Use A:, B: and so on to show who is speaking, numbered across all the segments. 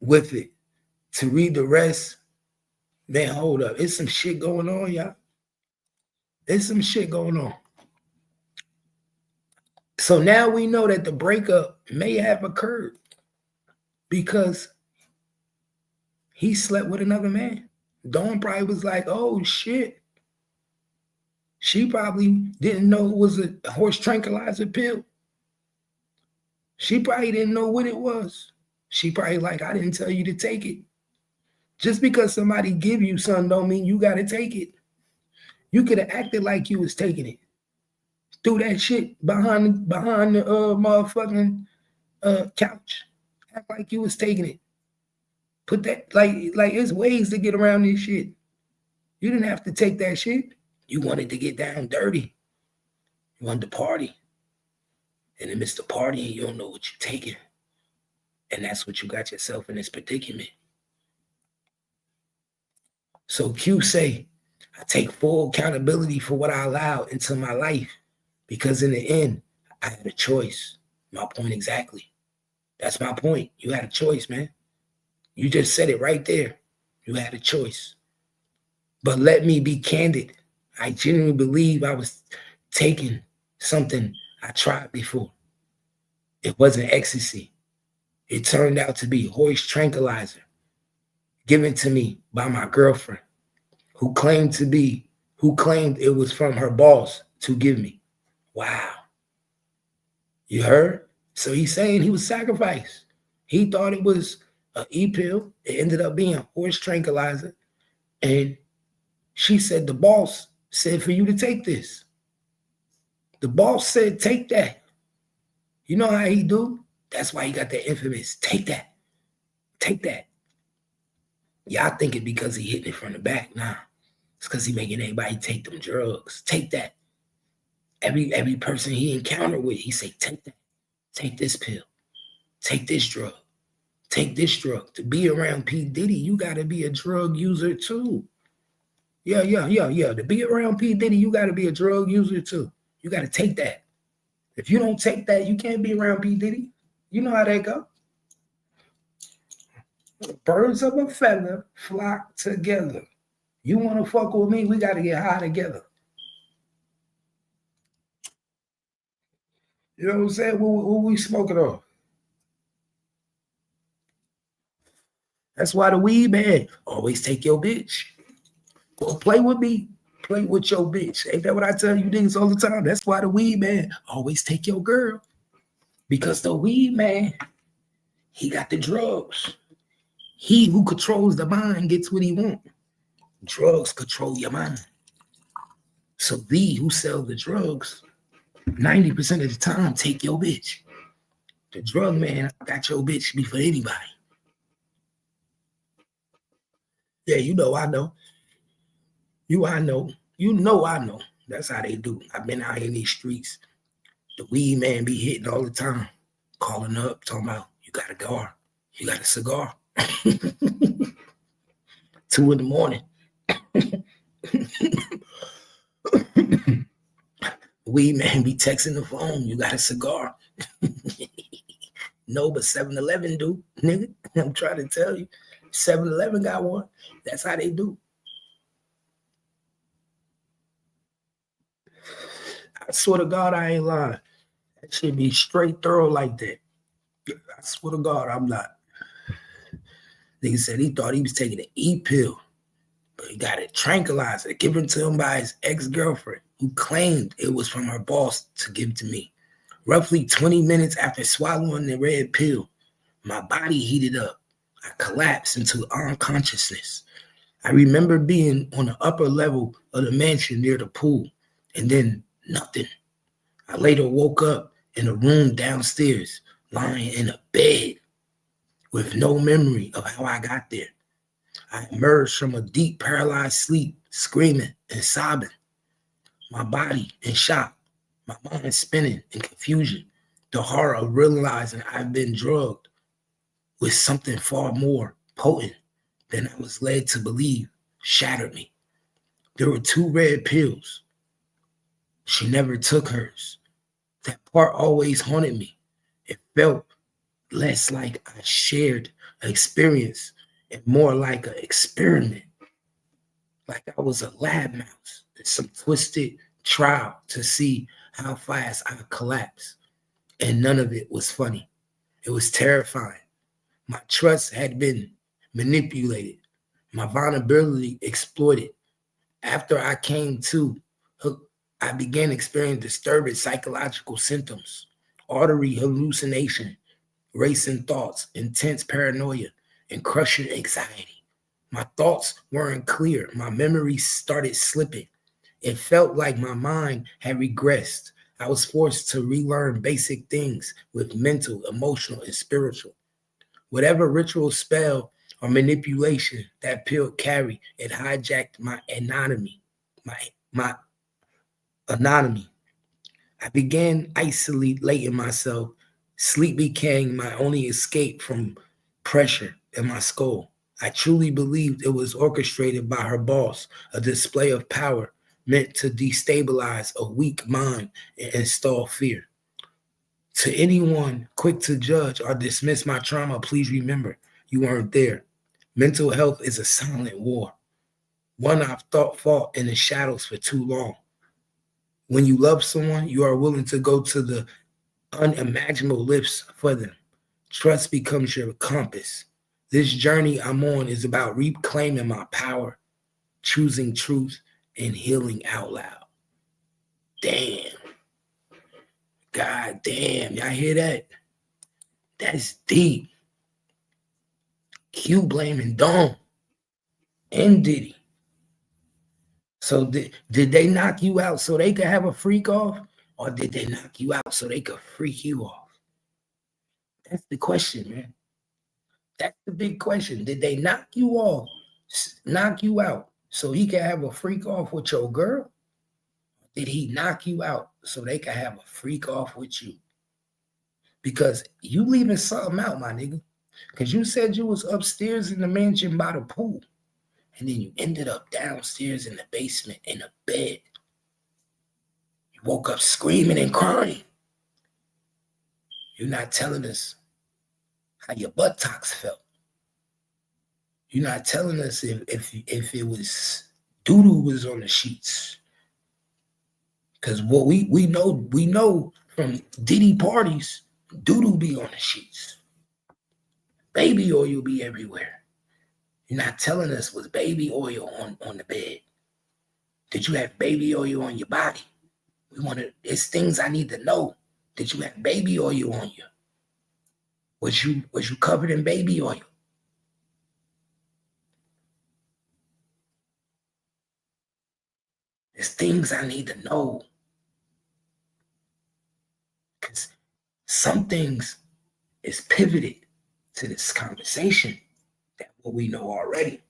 A: with it. To read the rest, man, hold up. It's some shit going on, y'all. There's some shit going on. So now we know that the breakup may have occurred because he slept with another man. Dawn probably was like, oh shit. She probably didn't know it was a horse tranquilizer pill. She probably didn't know what it was. She probably like, I didn't tell you to take it. Just because somebody give you something don't mean you got to take it. You could have acted like you was taking it. Threw that shit behind the motherfucking couch. Act like you was taking it. Put that, like there's ways to get around this shit. You didn't have to take that shit. You wanted to get down dirty. You wanted to party. And in the midst of partying, you don't know what you're taking. And that's what you got yourself in this predicament. So Q say, I take full accountability for what I allowed into my life because in the end, I had a choice. My point exactly. That's my point. You had a choice, man. You just said it right there. You had a choice. But let me be candid. I genuinely believe I was taking something I tried before. It wasn't ecstasy. It turned out to be horse tranquilizer given to me by my girlfriend who claimed it was from her boss to give me. Wow. You heard? So he's saying he was sacrificed. He thought it was an E-pill. It ended up being a horse tranquilizer. And she said, the boss said for you to take this. The boss said, take that. You know how he do? That's why he got that infamous, take that. Take that. Y'all think it because he hitting it from the back. Nah. It's because he making everybody take them drugs. Take that. Every person he encountered with, he say, take that. Take this pill. Take this drug. Take this drug. To be around P. Diddy, you got to be a drug user too. Yeah. To be around P. Diddy, you got to be a drug user too. You got to take that. If you don't take that, you can't be around P. Diddy. You know how that go. Birds of a feather flock together. You want to fuck with me, we got to get high together. You know what I'm saying? What we smoking on? That's why the weed man always take your bitch. Go play with me. Play with your bitch. Ain't that what I tell you niggas all the time? That's why the weed man always take your girl. Because the weed man, he got the drugs. He who controls the mind gets what he wants. Drugs control your mind. So thee who sell the drugs, 90% of the time, take your bitch. The drug man got your bitch before anybody. Yeah, you know I know. I know. You know I know. That's how they do. I've been out in these streets. The weed man be hitting all the time. Calling up, talking about, you got a cigar. You got a cigar. 2 a.m. Weed man be texting the phone. You got a cigar. No, but 7-Eleven do, nigga. I'm trying to tell you. 7-Eleven got one. That's how they do. I swear to God, I ain't lying. That should be straight thorough like that. I swear to God, I'm not. Nigga said he thought he was taking an E-pill, but he got a tranquilizer given to him by his ex-girlfriend, who claimed it was from her boss to give to me. Roughly 20 minutes after swallowing the red pill, my body heated up. I collapsed into unconsciousness. I remember being on the upper level of the mansion near the pool, and then nothing. I later woke up in a room downstairs, lying in a bed with no memory of how I got there. I emerged from a deep paralyzed sleep, screaming and sobbing. My body in shock, my mind spinning in confusion. The horror of realizing I've been drugged with something far more potent than I was led to believe shattered me. There were 2 red pills. She never took hers. That part always haunted me. It felt less like I shared experience and more like an experiment, like I was a lab mouse, some twisted trial to see how fast I collapse. And none of it was funny. It was terrifying. My trust had been manipulated, my vulnerability exploited. After I came to, I began experiencing disturbing psychological symptoms, artery hallucination, racing thoughts, intense paranoia, and crushing anxiety. My thoughts weren't clear. My memories started slipping. It felt like my mind had regressed. I was forced to relearn basic things with mental, emotional, and spiritual. Whatever ritual, spell, or manipulation that pill carried, it hijacked my anatomy, my anatomy. I began isolating myself. Sleep became my only escape from pressure in my skull. I truly believed it was orchestrated by her boss, a display of power meant to destabilize a weak mind and install fear. To anyone quick to judge or dismiss my trauma, please remember you weren't there. Mental health is a silent war, one I've thought fought in the shadows for too long. When you love someone, you are willing to go to the unimaginable lifts for them. Trust becomes your compass. This journey I'm on is about reclaiming my power, choosing truth, and healing out loud. Damn. God damn. Y'all hear that? That's deep. Q blaming Dawn and Diddy. So did they knock you out so they could have a freak off? Or did they knock you out so they could freak you off? That's the question, man. That's the big question. Did they knock you off, knock you out so he could have a freak off with your girl? Did he knock you out so they could have a freak off with you? Because you leaving something out, my nigga. Because you said you was upstairs in the mansion by the pool. And then you ended up downstairs in the basement in a bed. You woke up screaming and crying. You're not telling us how your buttocks felt. You're not telling us if it was doo-doo was on the sheets. Because what we know from Diddy parties, doo-doo be on the sheets. Baby oil be everywhere. You're not telling us was baby oil on the bed. Did you have baby oil on your body? It's things I need to know. Did you have baby oil on you? Was you covered in baby oil? There's things I need to know. Because some things is pivoted to this conversation that what we know already.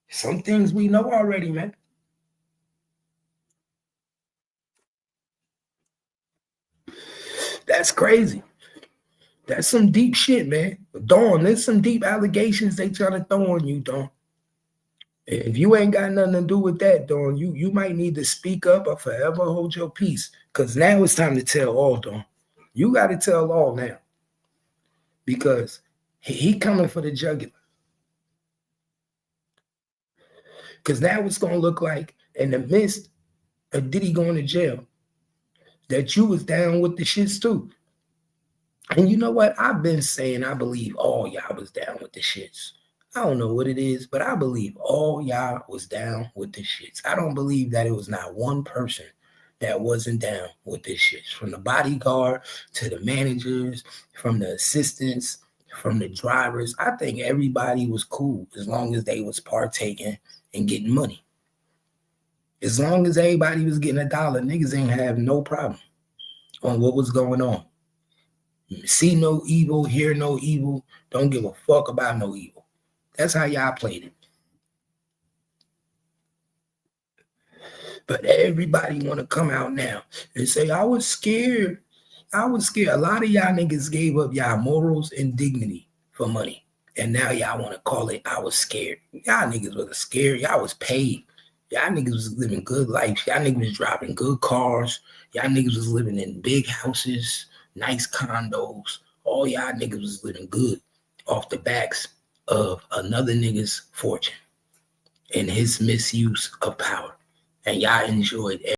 A: Some things we know already, man. That's crazy. That's some deep shit, man. Dawn, there's some deep allegations they trying to throw on you, Dawn. If you ain't got nothing to do with that, Dawn, you might need to speak up or forever hold your peace. Because now it's time to tell all, Dawn. You got to tell all now. Because he coming for the jugular. Because now it's going to look like, in the midst of Diddy going to jail, that you was down with the shits too. And you know what? I've been saying I believe all y'all was down with the shits. I don't know what it is, but I believe all y'all was down with the shits. I don't believe that it was not one person that wasn't down with this shit. From the bodyguard to the managers, from the assistants, from the drivers. I think everybody was cool as long as they was partaking and getting money. As long as everybody was getting $1, niggas ain't have no problem on what was going on. See no evil, hear no evil, don't give a fuck about no evil. That's how y'all played it. But everybody want to come out now and say, I was scared. I was scared. A lot of y'all niggas gave up y'all morals and dignity for money. And now y'all want to call it, I was scared. Y'all niggas was scared. Y'all was paid. Y'all niggas was living good life. Y'all niggas was driving good cars. Y'all niggas was living in big houses, nice condos, all y'all niggas was living good off the backs of another nigga's fortune and his misuse of power. And y'all enjoyed